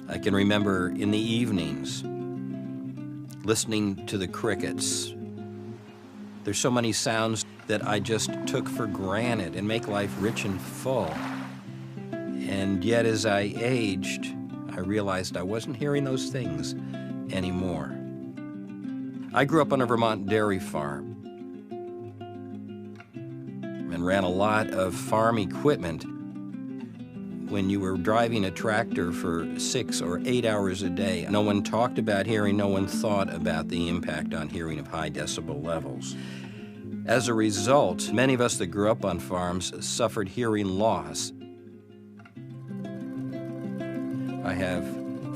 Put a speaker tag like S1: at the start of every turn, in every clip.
S1: I can remember in the evenings listening to the crickets. There's so many sounds that I just took for granted and make life rich and full. And yet as I aged, I realized I wasn't hearing those things anymore. I grew up on a Vermont dairy farm and ran a lot of farm equipment. When you were driving a tractor for 6 or 8 hours a day, no one talked about hearing, no one thought about the impact on hearing of high decibel levels. As a result, many of us that grew up on farms suffered hearing loss. I have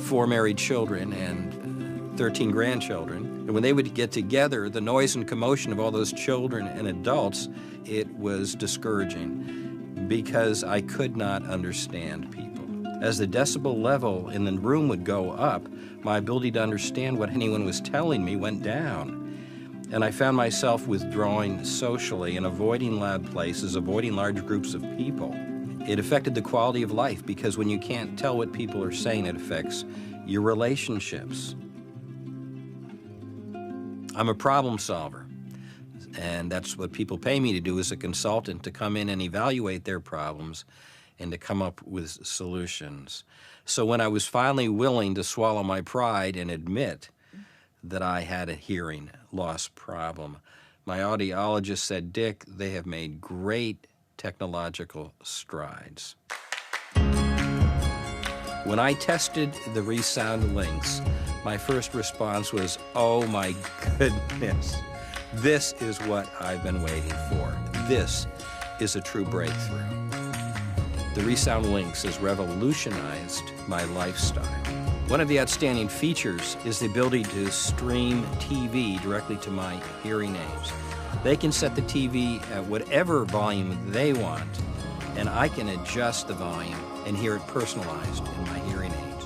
S1: 4 married children and 13 grandchildren. And when they would get together, the noise and commotion of all those children and adults, it was discouraging because I could not understand people. As the decibel level in the room would go up, my ability to understand what anyone was telling me went down. And I found myself withdrawing socially and avoiding loud places, avoiding large groups of people. It affected the quality of life because when you can't tell what people are saying, it affects your relationships. I'm a problem solver. And that's what people pay me to do as a consultant, to come in and evaluate their problems and to come up with solutions. So when I was finally willing to swallow my pride and admit that I had a hearing loss problem, my audiologist said, "Dick, they have made great technological strides." When I tested the ReSound LiNX, my first response was, "Oh my goodness. This is what I've been waiting for. This is a true breakthrough." The ReSound LiNX has revolutionized my lifestyle. One of the outstanding features is the ability to stream TV directly to my hearing aids. They can set the TV at whatever volume they want, and I can adjust the volume and hear it personalized in my hearing aids.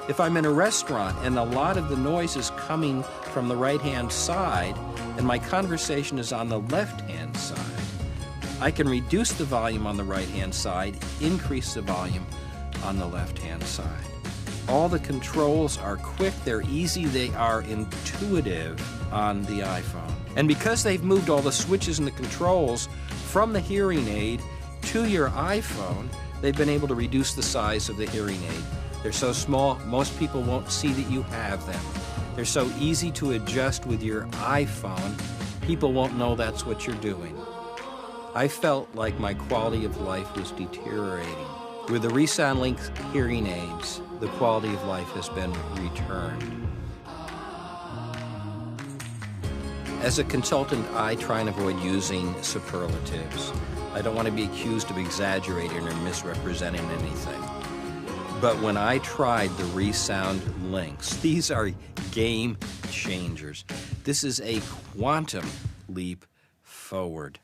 S1: If I'm in a restaurant and a lot of the noise is coming from the right-hand side and my conversation is on the left-hand side, I can reduce the volume on the right-hand side, increase the volume on the left-hand side. All the controls are quick, they're easy, they are intuitive on the iPhone. And because they've moved all the switches and the controls from the hearing aid to your iPhone, they've been able to reduce the size of the hearing aid. They're so small, most people won't see that you have them. They're so easy to adjust with your iPhone, people won't know that's what you're doing. I felt like my quality of life was deteriorating. With the ReSound LiNX hearing aids, the quality of life has been returned. As a consultant, I try and avoid using superlatives. I don't want to be accused of exaggerating or misrepresenting anything. But when I tried the ReSound LiNX, these are game changers. This is a quantum leap forward.